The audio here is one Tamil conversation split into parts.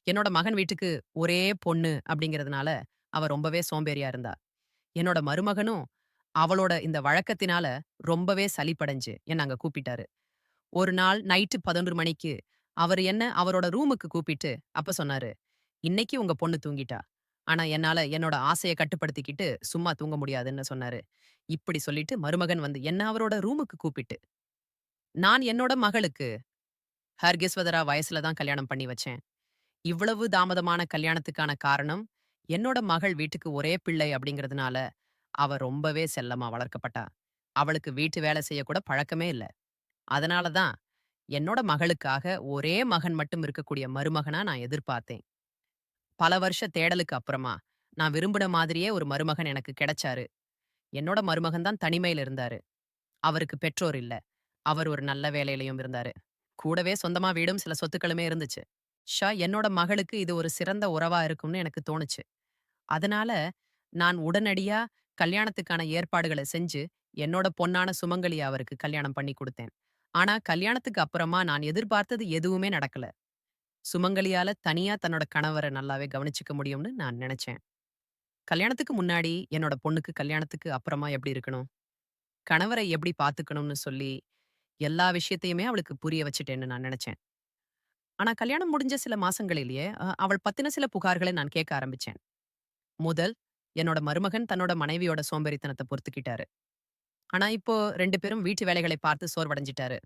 என்னோட மகன் வீட்டுக்கு ஒரே பொண்ணு அப்படிங்கிறதுனால, அவ ரொம்பவே சோம்பேறியா இருந்தா. என்னோட மருமகனும் அவளோட இந்த வழக்கத்தினால ரொம்பவே சலிப்படைஞ்சு என்ன அங்க கூப்பிட்டாரு. ஒரு நாள் நைட்டு 11 மணிக்கு அவரு என்ன அவரோட ரூமுக்கு கூப்பிட்டு அப்ப சொன்னாரு, "இன்னைக்கு உங்க பொண்ணு தூங்கிட்டா. ஆனா என்னால என்னோட ஆசைய கட்டுப்படுத்திக்கிட்டு சும்மா தூங்க முடியாதுன்னு" சொன்னாரு. இப்படி சொல்லிட்டு மருமகன் வந்து என்ன அவரோட ரூமுக்கு கூப்பிட்டு, நான் என்னோட மகளுக்கு ஹர்கிஸ்வதரா வயசுல தான் கல்யாணம் பண்ணி வச்சேன். இவ்வளவு தாமதமான கல்யாணத்துக்கான காரணம், என்னோட மகள் வீட்டுக்கு ஒரே பிள்ளை அப்படிங்கிறதுனால, அவ ரொம்பவே செல்லமா வளர்க்கப்பட்டா. அவளுக்கு வீட்டு வேலை செய்யக்கூட பழக்கமே இல்ல. அதனால தான், என்னோட மகளுக்காக ஒரே மகன் மட்டும் இருக்கக்கூடிய மருமகனா நான் எதிர்பார்த்தேன். பல வருஷ தேடலுக்கு அப்புறமா, நான் விரும்பின மாதிரியே ஒரு மருமகன் எனக்கு கிடைச்சாரு. என்னோட மருமகன் தான் தனிமையில இருந்தாரு. அவருக்கு பெற்றோர் இல்ல. அவர் ஒரு நல்ல வேலையிலயும் இருந்தாரு. கூடவே சொந்தமா வீடும், சில சொத்துக்களுமே இருந்துச்சு. என்னோட மகளுக்கு இது ஒரு சிறந்த உறவா இருக்கும்னு எனக்கு தோணுச்சு. அதனால, நான் உடனடியா கல்யாணத்துக்கான ஏற்பாடுகள செஞ்சு, என்னோட பொண்ணான சுமங்கலிய அவருக்கு கல்யாணம் பண்ணி குடுத்தேன். ஆனா, கல்யாணத்துக்கு அப்புறமா நான் எதிர்பார்த்தது எதுவுமே நடக்கல. சுமங்கலியால தனியா தன்னோட கணவர நல்லாவே கவனிச்சுக்க முடியும்னு நான் நெனச்சேன். கல்யாணத்துக்கு முன்னாடி என்னோட பொண்ணுக்கு கல்யாணத்துக்கு அப்புறமா எப்படி இருக்கணும்? கணவரை எப்படி பாத்துக்கணும்னு சொல்லி, எல்லா விஷயத்தையுமே அவளுக்கு புரிய வச்சுட்டேன்னு நான் நெனச்சேன். ஆனா, கல்யாணம் முடிஞ்ச சில மாசங்களிலேயே, அவள் பத்தின சில புகார்கள நான் கேட்க ஆரம்பிச்சேன். முதல், என்னோட மருமகன் தன்னோட மனைவியோட சோம்பேறித்தனத்த பொறுத்துக்கிட்டாரு. ஆனா, இப்போ 2 பேரும் வீட்டு வேலைகளை பார்த்து சோர்வடைஞ்சுட்டாரு.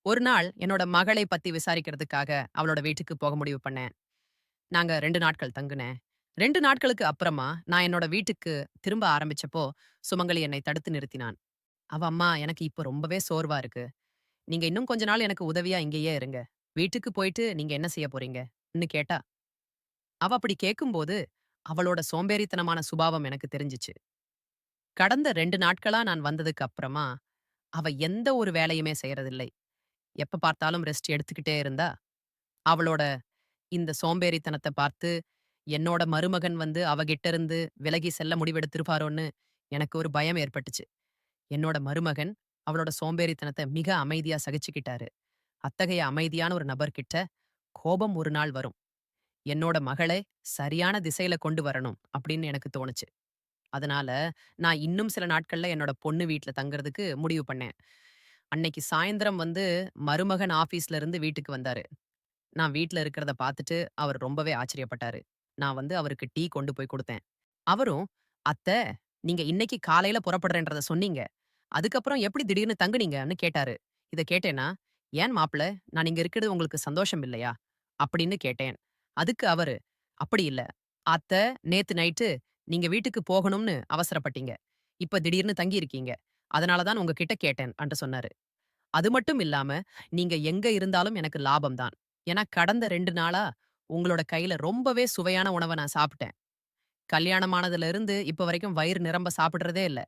ஒரு நாள் என்னோட மகளை பத்தி விசாரிக்கிறதுக்காக அவளோட வீட்டுக்கு போக முடிவு பண்ணேன். நாங்க 2 நாட்கள் தங்குனேன். 2 நாட்களுக்கு அப்புறமா நான் என்னோட வீட்டுக்கு திரும்ப ஆரம்பிச்சப்போ, சுமங்கலி என்னை தடுத்து நிறுத்தினான். அவ அம்மா, "எனக்கு இப்போ ரொம்பவே சோர்வா இருக்கு. நீங்க இன்னும் கொஞ்ச நாள் எனக்கு உதவியா இங்கேயே இருங்க. வீட்டுக்கு போயிட்டு நீங்க என்ன செய்ய போறீங்க?"ன்னு கேட்டா. அவ அப்படி கேட்கும்போது, அவளோட சோம்பேறித்தனமான சுபாவம் எனக்கு தெரிஞ்சுச்சு. கடந்த 2 நாட்களா நான் வந்ததுக்கு அப்புறமா, அவ எந்த ஒரு வேலையுமே செய்றதில்லை. எப்ப பார்த்தாலும் ரெஸ்ட் எடுத்துக்கிட்டே இருந்தா. அவளோட இந்த சோம்பேறித்தனத்த பார்த்து, என்னோட மருமகன் வந்து அவகிட்ட இருந்து விலகி செல்ல முடிவெடுத்திருப்பாரோன்னு எனக்கு ஒரு பயம் ஏற்பட்டுச்சு. என்னோட மருமகன் அவளோட சோம்பேறித்தனத்த மிக அமைதியா சகிச்சுக்கிட்டாரு. அத்தகைய அமைதியான ஒரு நபர்கிட்ட கோபம் ஒரு நாள் வரும். என்னோட மகளை சரியான திசையில கொண்டு வரணும் அப்படின்னு எனக்கு தோணுச்சு. அதனால, நான் இன்னும் சில நாட்கள்ல என்னோட பொண்ணு வீட்ல தங்குறதுக்கு முடிவு பண்ணேன். அன்னைக்கு சாயந்திரம் வந்து மருமகன் ஆஃபீஸ்ல இருந்து வீட்டுக்கு வந்தாரு. நான் வீட்ல இருக்கிறத பார்த்துட்டு அவர் ரொம்பவே ஆச்சரியப்பட்டாரு. நான் வந்து அவருக்கு டீ கொண்டு போய் குடுத்தேன். அவரும், "அத்த, நீங்க இன்னைக்கு காலையில புறப்படுறேன்றத சொன்னீங்க. அதுக்கப்புறம் எப்படி திடீர்னு தங்குனீங்கன்னு?" கேட்டாரு. இத கேட்டேனா, "ஏன் மாப்ள, நான் இங்க இருக்கிறது உங்களுக்கு சந்தோஷம் இல்லையா?" அப்படின்னு கேட்டேன். அதுக்கு அவரு, "அப்படி இல்ல. அத்த, நேத்து நைட்டு நீங்க வீட்டுக்கு போகணும்னு அவசரப்பட்டீங்க. இப்ப திடீர்னு தங்கியிருக்கீங்க. அதனால தான் உங்ககிட்ட கேட்டேன்" அன்ட்டு சொன்னாரு. அது மட்டும் இல்லாம, "நீங்க எங்க இருந்தாலும் எனக்கு லாபம் தான். ஏன்னா கடந்த 2 நாளா உங்களோட கையில ரொம்பவே சுவையான உணவ நான் சாப்பிட்டேன். கல்யாணம் ஆனதுல இருந்து இப்ப வரைக்கும் வயிறு நிரம்ப சாப்பிடுறதே இல்ல."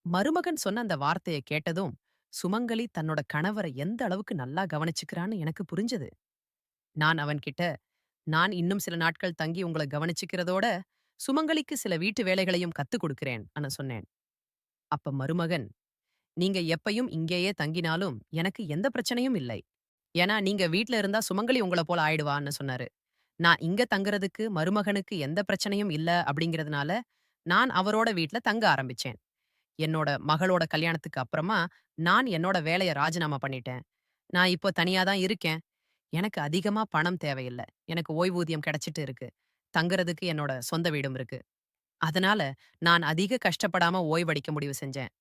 மருமகன் சொன்ன அந்த வார்த்தைய கேட்டதும், சுமங்கலி தன்னோட கணவர எந்த அளவுக்கு நல்லா கவனிச்சுக்கிறான்னு எனக்கு புரிஞ்சது. நான் அவன்கிட்ட, "நான் இன்னும் சில நாட்கள் தங்கி உங்கள கவனிச்சுக்கிறதோட, சுமங்கலிக்கு சில வீட்டு வேலைகளையும் கத்துக் குடுக்கிறேன்" சொன்னேன். அப்ப மருமகன், "நீங்க எப்பயும் இங்கேயே தங்கினாலும் எனக்கு எந்த பிரச்சனையும் இல்லை. ஏன்னா நீங்க வீட்ல இருந்தா சுமங்கலி உங்கள போல ஆயிடுவான்னு" சொன்னாரு. நான் இங்க தங்குறதுக்கு மருமகனுக்கு எந்த பிரச்சனையும் இல்ல அப்படிங்கிறதுனால, நான் அவரோட வீட்ல தங்க ஆரம்பிச்சேன். என்னோட மகளோட கல்யாணத்துக்கு அப்புறமா, நான் என்னோட வேலைய ராஜினாமா பண்ணிட்டேன். நான் இப்போ தனியா தான் இருக்கேன். எனக்கு அதிகமா பணம் தேவையில்ல. எனக்கு ஓய்வூதியம் கிடைச்சிட்டு இருக்கு. தங்குறதுக்கு என்னோட சொந்த வீடும் இருக்கு. அதனால நான் அதிக கஷ்டப்படாம ஓய்வெடுக்க முடிவு செஞ்சேன்.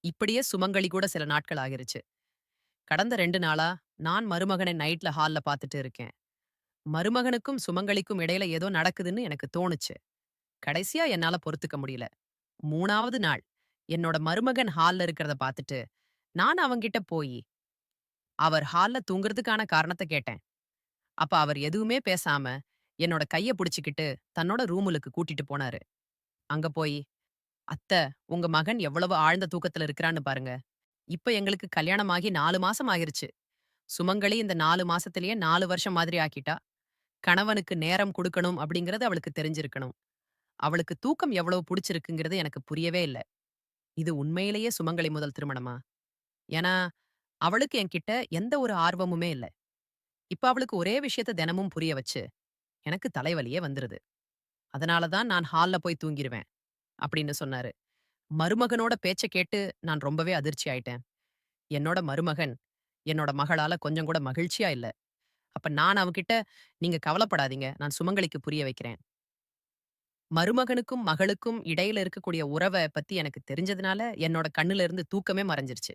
இப்படியே சுமங்கலி கூட சில நாட்கள் ஆகிருச்சு. கடந்த 2 நாளா நான் மருமகனை நைட்ல ஹால்ல பார்த்துட்டு இருக்கேன். மருமகனுக்கும் சுமங்கலிக்கும் இடையில ஏதோ நடக்குதுன்னு எனக்கு தோணுச்சு. கடைசியா என்னால பொறுத்துக்க முடியல. 3வது நாள் என்னோட மருமகன் ஹால்ல இருக்கிறத பார்த்துட்டு, நான் அவன்கிட்ட போயி, அவர் ஹால்ல தூங்குறதுக்கான காரணத்த கேட்டேன். அப்ப அவர் எதுவுமே பேசாம, என்னோட கைய புடிச்சுக்கிட்டு தன்னோட ரூமுலுக்கு கூட்டிட்டு போனாரு. அங்க போயி, "அத்த, உங்க மகன் எவ்வளவு ஆழ்ந்த தூக்கத்துல இருக்கிறான்னு பாருங்க. இப்ப எங்களுக்கு கல்யாணமாகி 4 மாசம் ஆகிருச்சு. சுமங்கலி இந்த 4 மாசத்திலேயே 4 வருஷம் மாதிரி ஆக்கிட்டா. கணவனுக்கு நேரம் குடுக்கணும் அப்படிங்கிறது அவளுக்கு தெரிஞ்சிருக்கணும். அவளுக்கு தூக்கம் எவ்வளவு புடிச்சிருக்குங்கிறது எனக்கு புரியவே இல்ல. இது உண்மையிலேயே சுமங்கலி முதல் திருமணமா? ஏன்னா, அவளுக்கு என்கிட்ட எந்த ஒரு ஆர்வமுமே இல்ல. இப்ப அவளுக்கு ஒரே விஷயத்த தினமும் புரிய வச்சு, எனக்கு தலைவலியே வந்துருது. அதனால தான் நான் ஹால்ல போய் தூங்கிருவேன்." அப்படின்னு சொன்னாரு. மருமகனோட பேச்ச கேட்டு நான் ரொம்பவே அதிர்ச்சி ஆயிட்டேன். என்னோட மருமகன், என்னோட மகளால கொஞ்சம் கூட மகிழ்ச்சியா இல்ல. அப்ப நான் அவகிட்ட, "நீங்க கவலைப்படாதீங்க. நான் சுமங்கலிக்கு புரிய வைக்கிறேன்." மருமகனுக்கும், மகளுக்கும் இடையில இருக்கக்கூடிய உறவ பத்தி எனக்கு தெரிஞ்சதுனால, என்னோட கண்ணுல இருந்து தூக்கமே மறைஞ்சிருச்சு.